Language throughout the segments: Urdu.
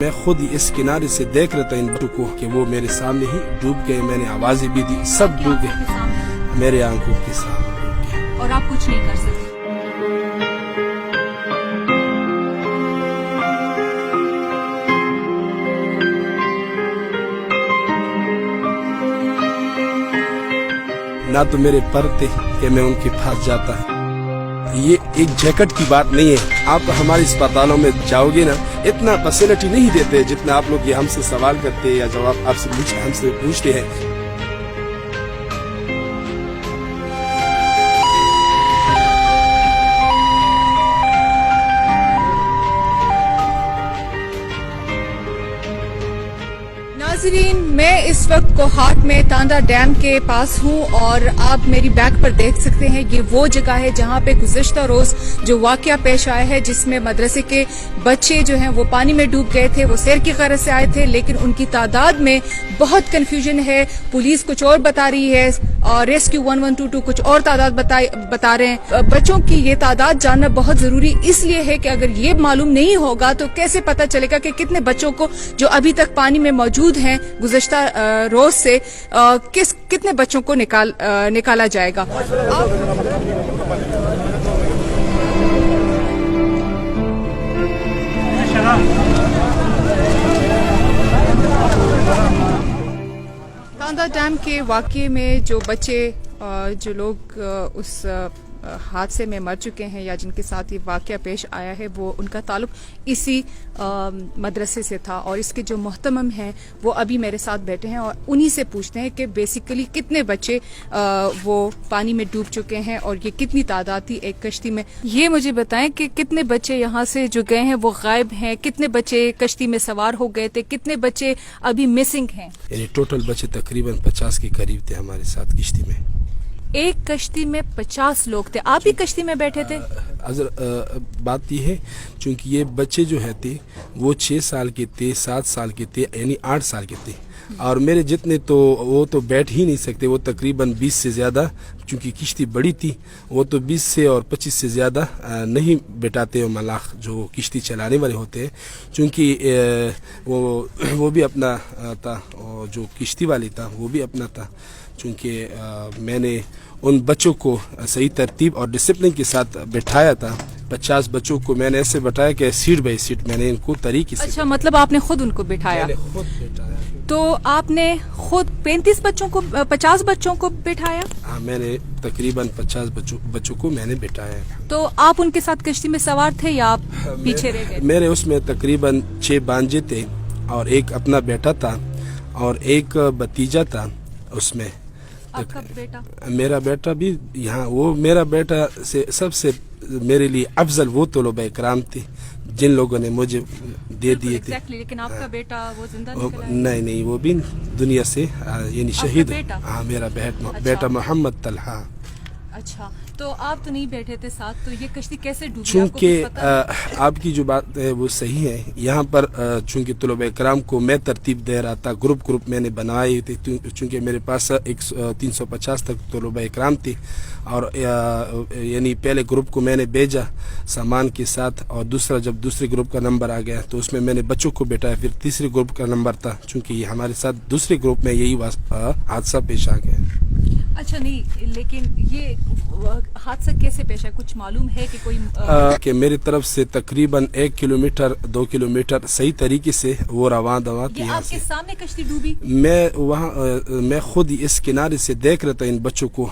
میں خود اس کنارے سے دیکھ رہا تھا ان بچوں کو کہ وہ میرے سامنے ہی ڈوب گئے. میں نے آوازیں بھی دی, سب ڈوب گئے میرے آنکھوں کے سامنے ڈوب گئے. اور آپ کچھ نہیں کر سکتے. نہ تو میرے پر تھے کہ میں ان کے پاس جاتا. یہ ایک جیکٹ کی بات نہیں ہے. آپ ہمارے اسپتالوں میں جاؤ گے نا, اتنا فیسلٹی نہیں دیتے جتنا آپ لوگ یہ ہم سے سوال کرتے یا جواب آپ سے ہم سے پوچھتے ہیں. ناظرین, میں اس وقت کوہاٹ میں تاندا ڈیم کے پاس ہوں اور آپ میری بیک پر دیکھ سکتے ہیں یہ وہ جگہ ہے جہاں پہ گزشتہ روز جو واقعہ پیش آیا ہے جس میں مدرسے کے بچے جو ہیں وہ پانی میں ڈوب گئے تھے. وہ سیر کی غرض سے آئے تھے لیکن ان کی تعداد میں بہت کنفیوژن ہے. پولیس کچھ اور بتا رہی ہے اور ریسکیو 1122 کچھ اور تعداد بتا رہے ہیں. بچوں کی یہ تعداد جاننا بہت ضروری اس لیے ہے کہ اگر یہ معلوم نہیں ہوگا تو کیسے پتہ چلے گا کہ کتنے بچوں کو جو ابھی تک پانی میں موجود ہیں گزشتہ روز سے کتنے بچوں کو نکالا جائے گا. تاندا ڈیم کے واقعے میں جو بچے جو لوگ اس حادثے میں مر چکے ہیں یا جن کے ساتھ یہ واقعہ پیش آیا ہے وہ ان کا تعلق اسی مدرسے سے تھا اور اس کے جو محتمم ہیں وہ ابھی میرے ساتھ بیٹھے ہیں اور انہی سے پوچھتے ہیں کہ بیسیکلی کتنے بچے وہ پانی میں ڈوب چکے ہیں اور یہ کتنی تعداد تھی ایک کشتی میں. یہ مجھے بتائیں کہ کتنے بچے یہاں سے جو گئے ہیں وہ غائب ہیں, کتنے بچے کشتی میں سوار ہو گئے تھے, کتنے بچے ابھی مسنگ ہیں. یعنی ٹوٹل بچے تقریباً 50 کے قریب تھے ہمارے ساتھ کشتی میں. ایک کشتی میں 50 لوگ تھے. آپ بھی کشتی میں بیٹھے تھے؟ بات یہ ہے چونکہ یہ بچے جو ہے تھے وہ 6 سال کے تھے, 7 سال کے تھے, یعنی 8 سال کے تھے. اور میرے جتنے تو وہ تو بیٹھ ہی نہیں سکتے. وہ تقریباً 20 سے زیادہ, چونکہ کشتی بڑی تھی, وہ تو 20 سے اور 25 سے زیادہ نہیں بیٹھاتے ملاح جو کشتی چلانے والے ہوتے ہیں. چونکہ وہ بھی اپنا تھا, اور جو کشتی والی تھا وہ بھی اپنا تھا. چونکہ میں نے ان بچوں کو صحیح ترتیب اور ڈسپلن کے ساتھ بٹھایا تھا. 50 بچوں کو میں نے ایسے بٹھایا کہ سیٹ بائی سیٹ میں نے ان کو طریقے سے. اچھا, مطلب آپ نے خود ان کو بٹھایا؟ میں نے خود بٹھایا. تو آپ نے خود 50 بچوں کو بٹھایا؟ ہاں, میں نے تقریباً 50 بچوں کو میں نے بٹھایا. تو آپ ان کے ساتھ کشتی میں سوار تھے یا آپ پیچھے رہ گئے؟ میرے اس میں تقریباً 6 بانجے تھے اور ایک اپنا بیٹا تھا اور ایک بھتیجا تھا اس میں. آپ کا بیٹا؟ میرا بیٹا بھی یہاں. وہ میرا بیٹا سے سب سے میرے لیے افضل وہ طلباء کرام تھے جن لوگوں نے مجھے دے دیے تھے. لیکن آپ کا بیٹا وہ زندہ نکلا؟ نہیں, وہ بھی دنیا سے یعنی شہید. ہاں, میرا بیٹا محمد طلحہ. اچھا, تو آپ تو نہیں بیٹھے تھے ساتھ, تو یہ کشتی کیسے ڈوبی؟ چونکہ آپ کی جو بات ہے وہ صحیح ہے. یہاں پر چونکہ طلباء کرام کو میں ترتیب دے رہا تھا, گروپ میں نے بنائے تھے. چونکہ میرے پاس 350 تک طلباء کرام تھے اور یعنی پہلے گروپ کو میں نے بھیجا سامان کے ساتھ, اور جب دوسرے گروپ کا نمبر آ گیا تو اس میں نے بچوں کو بیٹھایا. پھر تیسرے گروپ کا نمبر تھا, چونکہ یہ ہمارے ساتھ دوسرے گروپ میں یہی حادثہ پیش آ گیا. اچھا, نہیں, لیکن یہ حادثہ کیسے پیش ہے, کچھ معلوم ہے کہ کوئی کہ میری طرف سے تقریباً 1 کلومیٹر 2 کلومیٹر صحیح طریقے سے وہ رواں تھی. آپ کے سامنے کشتی ڈوبی؟ میں خود اس کنارے سے دیکھ رہا تھا ان بچوں کو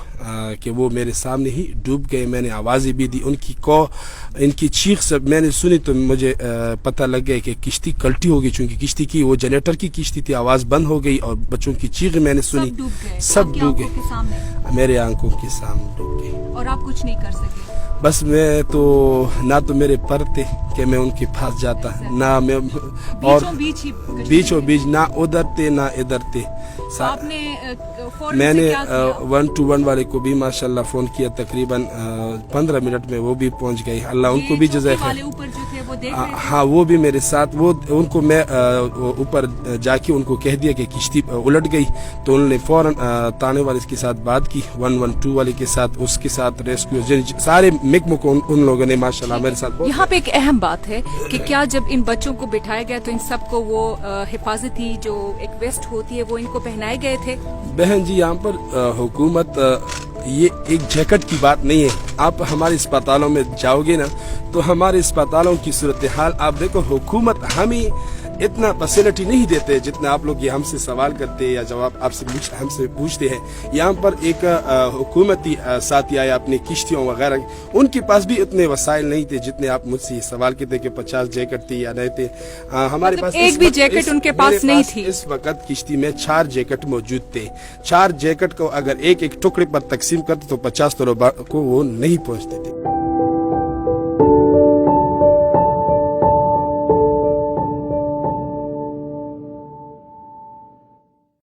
کہ وہ میرے سامنے ہی ڈوب گئے. میں نے آوازیں بھی دی, ان کی چیخ سب میں نے سنی تو مجھے پتہ لگ گیا کہ کشتی کلٹی ہوگی. چونکہ کشتی کی وہ جنریٹر کی کشتی تھی, آواز بند ہو گئی اور بچوں کی چیخ میں نے سنی. سب ڈوب گئے میرے آنکھوں کے سامنے ڈوب گئے. اور آپ کچھ نہیں کر سکے؟ بس میں تو نہ تو میرے پر تھے کہ میں ان کے پاس جاتا, نہ میں اور بیچوں بیچ نہ ادھر تھے نہ ادھر تھے. آپ نے فوراً میں سے نے کیا کیا؟ 121 والے کو بھی ماشاءاللہ فون کیا، تقریباً 15 منٹ میں وہ بھی پہنچ گئی، اللہ ان کو بھی جزائے چوکی والے خیر۔ اوپر جو تھے وہ دیکھ رہے تھے؟ ہاں وہ بھی میرے ساتھ، وہ ان کو میں اوپر جا کے ان کو کہہ دیا کہ کشتی الٹ گئی، تو انہوں نے فوراً تانے والے کے ساتھ بات کی، 112 والے کے ساتھ، اس کے ساتھ ریسکیو سارے مک ان لوگوں نے ماشاءاللہ میرے ساتھ یہاں پہ ایک اہم بات ہے کہ کیا جب ان بچوں کو بٹھایا گیا تو ان سب کو وہ حفاظتی جو ایک ویسٹ ہوتی ہے وہ ان کو پہنائے گئے تھے؟ بہن جی یہاں پر حکومت یہ ایک جیکٹ کی بات نہیں ہے، آپ ہمارے اسپتالوں میں جاؤ گے نا تو ہمارے اسپتالوں کی صورتحال آپ دیکھو، حکومت ہمیں اتنا فیسلٹی نہیں دیتے جتنا آپ لوگ یہ ہم سے سوال کرتے یا جواب آپ سے ہم سے پوچھتے ہیں۔ یہاں پر ایک حکومتی ساتھی آیا اپنی کشتیوں وغیرہ، ان کے پاس بھی اتنے وسائل نہیں تھے جتنے آپ مجھ سے یہ سوال کرتے کہ 50 جیکٹ تھی یا نہیں تھے۔ ہمارے پاس ایک بھی جیکٹ ان کے پاس نہیں تھی؟ اس وقت کشتی میں 4 جیکٹ موجود تھے، 4 جیکٹ کو اگر ایک ایک ٹکڑے پر تقسیم کرتے تو 50 طلباء کو وہ نہیں پہنچتے تھے۔